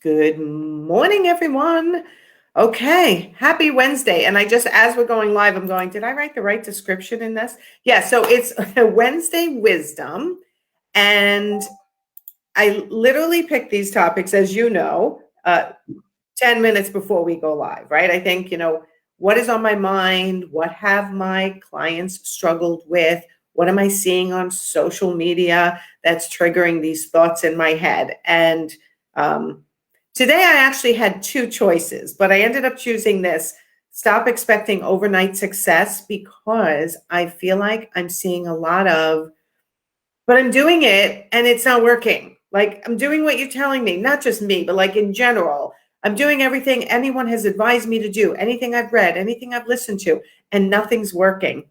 Good morning, everyone. Okay, happy Wednesday. And as we're going live, I'm going, did I write the right description in this? Yeah, so it's Wednesday wisdom. And I literally picked these topics, as you know, 10 minutes before we go live, right? I think, what is on my mind? What have my clients struggled with? What am I seeing on social media that's triggering these thoughts in my head? And today I actually had two choices, but I ended up choosing this: stop expecting overnight success, because I feel like I'm seeing a lot of, but I'm doing it and it's not working. Like, I'm doing what you're telling me, not just me, but like in general. I'm doing everything anyone has advised me to do, anything I've read, anything I've listened to, and nothing's working.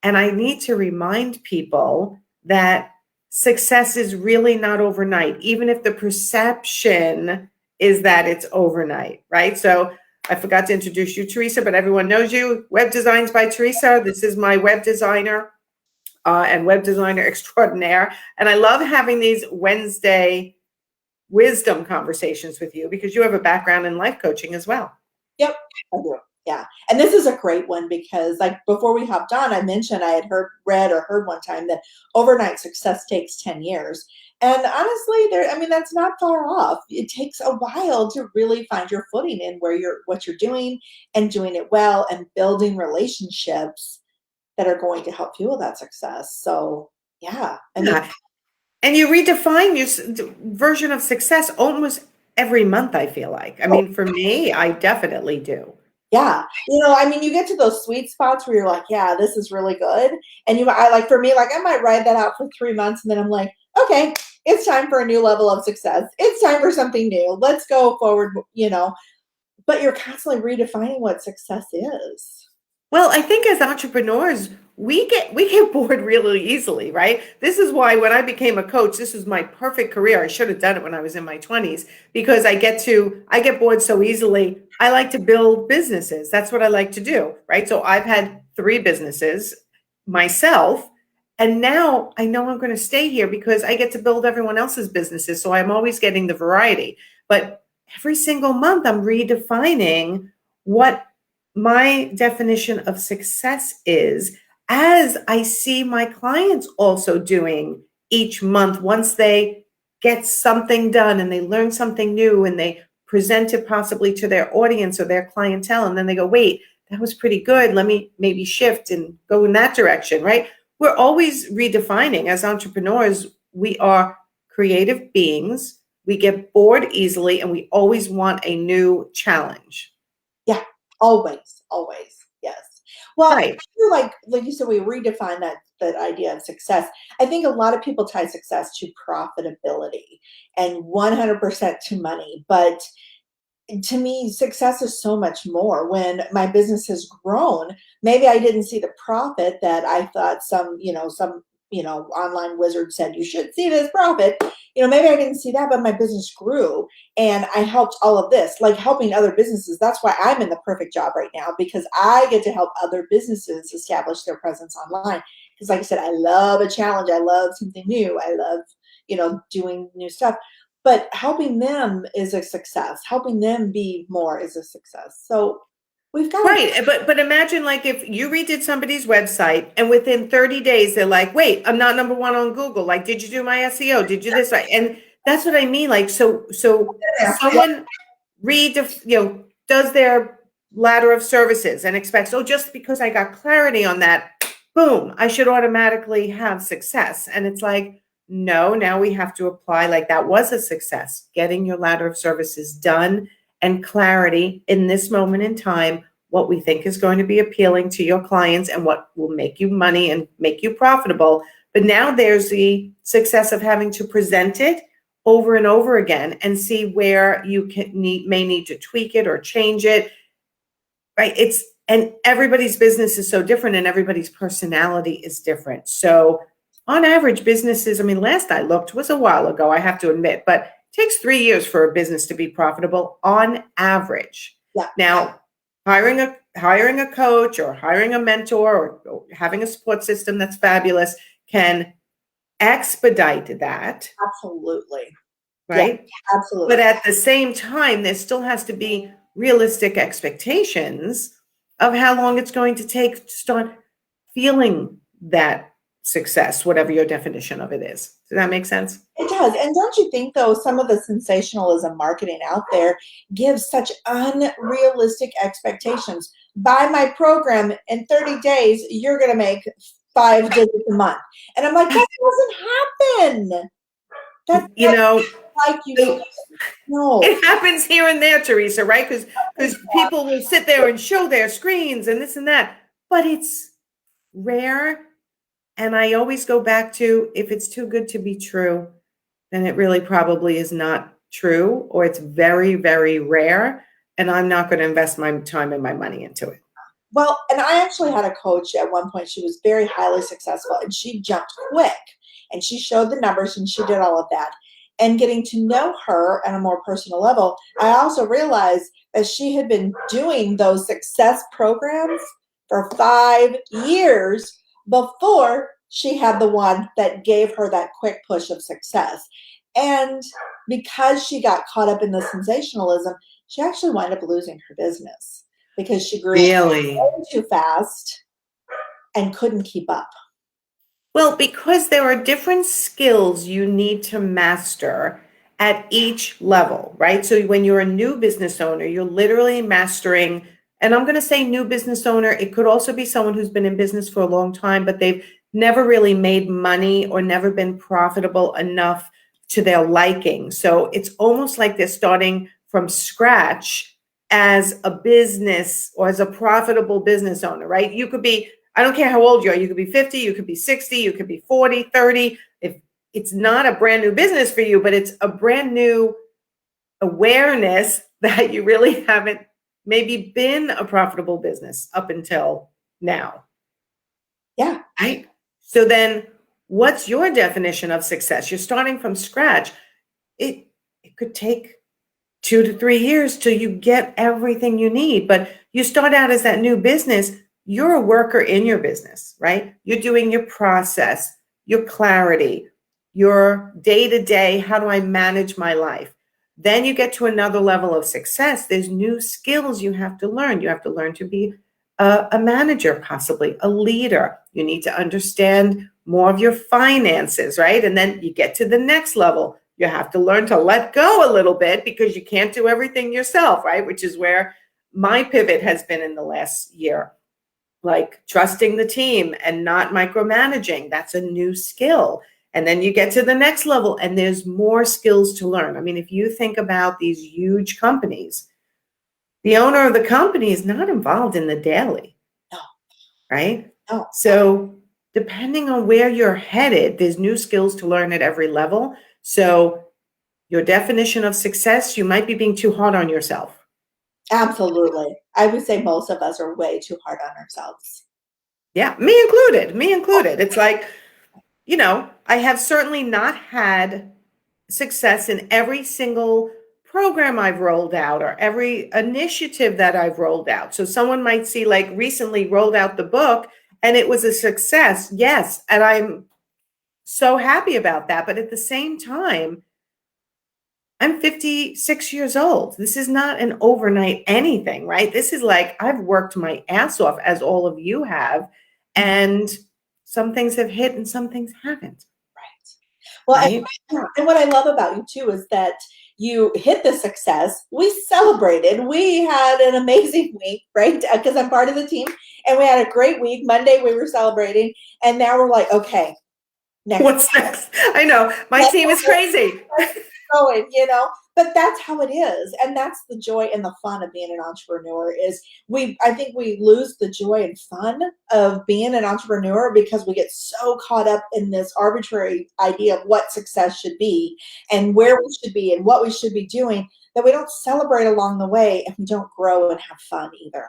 And I need to remind people that success is really not overnight, even if the perception is that it's overnight, right? So I forgot to introduce you, Teresa, but everyone knows you. Web Designs by Teresa. This is my web designer and web designer extraordinaire. And I love having these Wednesday wisdom conversations with you because you have a background in life coaching as well. Yep, I do. Yeah. And this is a great one because, like, before we hopped on, I mentioned I had read or heard one time that overnight success takes 10 years. And honestly, that's not far off. It takes a while to really find your footing in what you're doing and doing it well and building relationships that are going to help fuel that success. So, yeah. And you redefine your version of success almost every month, I feel like. I mean, for me, I definitely do. Yeah. You get to those sweet spots where you're like, yeah, this is really good. And for me, I might ride that out for 3 months. And then I'm like, okay, it's time for a new level of success. It's time for something new. Let's go forward. But you're constantly redefining what success is. Well, I think as entrepreneurs, we get bored really easily, right? This is why when I became a coach, this was my perfect career. I should have done it when I was in my 20s, because I get bored so easily. I like to build businesses. That's what I like to do, right? So I've had 3 businesses myself, and now I know I'm going to stay here because I get to build everyone else's businesses. So I'm always getting the variety. But every single month I'm redefining what my definition of success is, as I see my clients also doing each month. Once they get something done and they learn something new and they present it possibly to their audience or their clientele, and then they go, wait, that was pretty good. Let me maybe shift and go in that direction, right? We're always redefining. As entrepreneurs, we are creative beings. We get bored easily and we always want a new challenge. Yeah, always, always. Yes. Well, Right. I feel like you said, we redefine that idea of success. I think a lot of people tie success to profitability and 100% to money. But to me, success is so much more. When my business has grown, maybe I didn't see the profit that I thought some online wizard said you should see this profit. Maybe I didn't see that, but my business grew and I helped all of this, like helping other businesses. That's why I'm in the perfect job right now, because I get to help other businesses establish their presence online. Because like I said, I love a challenge. I love something new. I love, doing new stuff. But helping them is a success. Helping them be more is a success. So we've got Right. But imagine, like, if you redid somebody's website and within 30 days they're like, wait, I'm not number 1 on Google. Like, did you do my SEO? Did you this? Right? And that's what I mean. Like, so someone does their ladder of services and expects, oh, just because I got clarity on that, boom, I should automatically have success. And it's like, no, now we have to apply, like, that was a success, getting your ladder of services done and clarity in this moment in time, what we think is going to be appealing to your clients and what will make you money and make you profitable. But now there's the success of having to present it over and over again and see where you may need to tweak it or change it, right? And everybody's business is so different and everybody's personality is different. So on average, businesses, I mean, last I looked was a while ago, I have to admit, but it takes 3 years for a business to be profitable on average. Yeah. Now, hiring a coach or hiring a mentor or having a support system that's fabulous can expedite that. Absolutely. Yeah, right? But absolutely. at the same time, there still has to be realistic expectations of how long it's going to take to start feeling that success, whatever your definition of it is. Does that make sense? It does. And don't you think, though, some of the sensationalism marketing out there gives such unrealistic expectations? Buy my program in 30 days, you're going to make 5 digits a month. And I'm like, that doesn't happen. That's You know, like you said. so No. it happens here and there, Teresa, right? Because people will sit there and show their screens and this and that, but it's rare. And I always go back to, if it's too good to be true, then it really probably is not true, or it's very, very rare. And I'm not going to invest my time and my money into it. Well, and I actually had a coach at one point. She was very highly successful and she jumped quick and she showed the numbers and she did all of that. And getting to know her on a more personal level, I also realized that she had been doing those success programs for 5 years before she had the one that gave her that quick push of success. And because she got caught up in the sensationalism, she actually wound up losing her business because she grew Really? too fast and couldn't keep up. Well, because there are different skills you need to master at each level, right? So when you're a new business owner, you're literally mastering, and I'm going to say new business owner, it could also be someone who's been in business for a long time, but they've never really made money or never been profitable enough to their liking. So it's almost like they're starting from scratch as a business or as a profitable business owner, right? You could be, I don't care how old you are. You could be 50, you could be 60, you could be 40, 30. If it's not a brand new business for you, but it's a brand new awareness that you really haven't maybe been a profitable business up until now. Yeah. Right? So then what's your definition of success? You're starting from scratch. It could take 2 to 3 years till you get everything you need. But you start out as that new business, you're a worker in your business, right? You're doing your process, your clarity, your day to day. How do I manage my life? Then you get to another level of success. There's new skills you have to learn. You have to learn to be a manager, possibly a leader. You need to understand more of your finances, right? And then you get to the next level. You have to learn to let go a little bit because you can't do everything yourself, right? Which is where my pivot has been in the last year. Like trusting the team and not micromanaging. That's a new skill. And then you get to the next level and there's more skills to learn. I mean, if you think about these huge companies, the owner of the company is not involved in the daily, No. right? No. So depending on where you're headed, there's new skills to learn at every level. So your definition of success, you might be being too hard on yourself. Absolutely. I would say most of us are way too hard on ourselves. Yeah, me included, me included. It's like, I have certainly not had success in every single program I've rolled out or every initiative that I've rolled out. So someone might see, like, recently rolled out the book and it was a success. Yes. And I'm so happy about that. But at the same time, I'm 56 years old. This is not an overnight anything, right? This is like I've worked my ass off, as all of you have. And some things have hit and some things haven't, Right. Well, right? and what I love about you too is that you hit the success. We celebrated. We had an amazing week, right? Because I'm part of the team, and we had a great week. Monday we were celebrating, and now we're like, okay, next. What's next? I know my team is crazy. Going. But that's how it is, and that's the joy and the fun of being an entrepreneur. Is I think we lose the joy and fun of being an entrepreneur because we get so caught up in this arbitrary idea of what success should be and where we should be and what we should be doing, that we don't celebrate along the way and we don't grow and have fun either.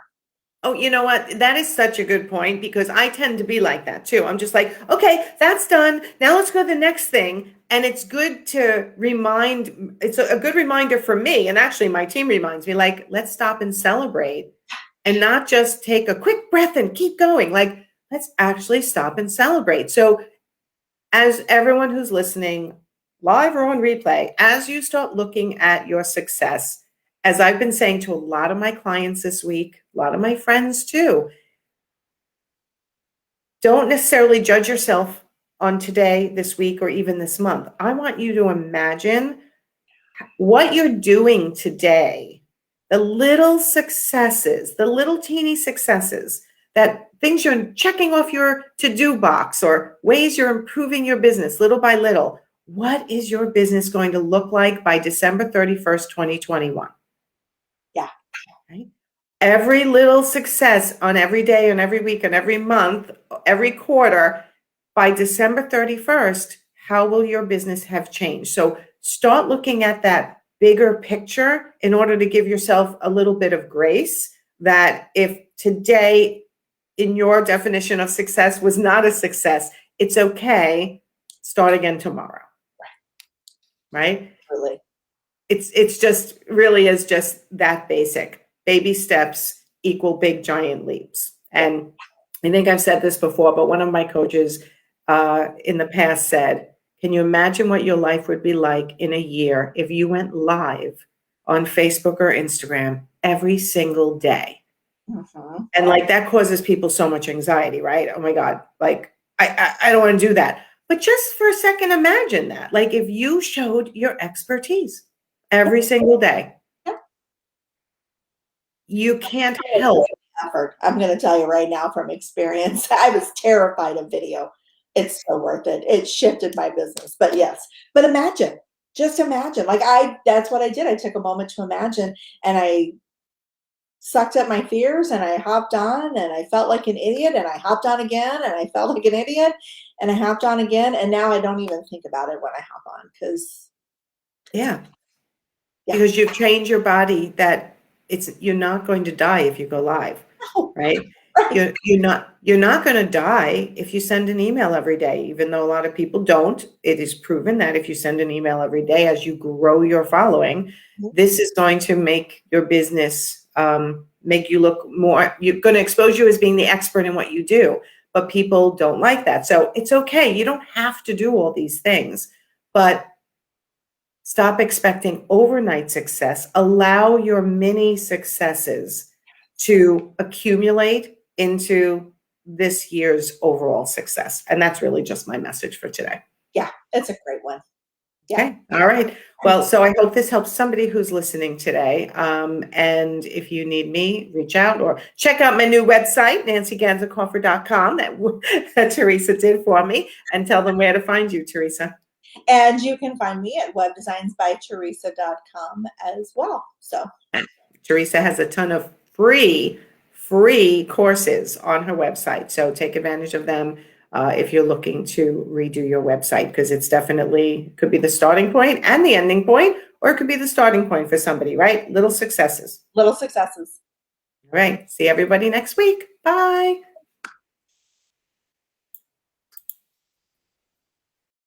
Oh, you know what? That is such a good point because I tend to be like that too. I'm just like, okay, that's done. Now let's go to the next thing. And it's good to it's a good reminder for me. And actually, my team reminds me, like, let's stop and celebrate and not just take a quick breath and keep going. Like, let's actually stop and celebrate. So, as everyone who's listening, live or on replay, as you start looking at your success, as I've been saying to a lot of my clients this week, a lot of my friends too, don't necessarily judge yourself on today, this week, or even this month. I want you to imagine what you're doing today, the little successes, the little teeny successes, that things you're checking off your to-do box or ways you're improving your business little by little. What is your business going to look like by December 31st, 2021? Yeah. Right? Every little success on every day and every week and every month, every quarter, by December 31st, how will your business have changed? So start looking at that bigger picture in order to give yourself a little bit of grace, that if today, in your definition of success, was not a success, it's okay. Start again tomorrow. Right? Really. It's just really is just that basic. Baby steps equal big giant leaps. And I think I've said this before, but one of my coaches in the past said, can you imagine what your life would be like in a year if you went live on Facebook or Instagram every single day? Mm-hmm. And like that causes people so much anxiety, right? Oh my God, like I don't want to do that. But just for a second, imagine that. Like if you showed your expertise every single day, you can't help. Effort. I'm going to tell you right now from experience, I was terrified of video. It's so worth it. It shifted my business. But yes, but imagine, just imagine. Like that's what I did. I took a moment to imagine, and I sucked up my fears, and I hopped on, and I felt like an idiot, and I hopped on again, and I felt like an idiot, and I hopped on again, and now I don't even think about it when I hop on, because because you've trained your body that you're not going to die if you go live, right? Right. You're not going to die if you send an email every day, even though a lot of people don't. It is proven that if you send an email every day, as you grow your following, this is going to make your business, make you look more, you're going to expose you as being the expert in what you do, but people don't like that. So it's okay. You don't have to do all these things, but stop expecting overnight success. Allow your mini successes to accumulate into this year's overall success. And that's really just my message for today. Yeah, it's a great one. Yeah. Okay. All right. Well, so I hope this helps somebody who's listening today. And if you need me, reach out or check out my new website, nancyganzekaufer.com, that Teresa did for me, and tell them where to find you, Teresa. And you can find me at webdesignsbyteresa.com as well. So Teresa has a ton of free courses on her website. So take advantage of them if you're looking to redo your website, because it's definitely could be the starting point and the ending point, or it could be the starting point for somebody, right? Little successes. Little successes. All right. See everybody next week. Bye.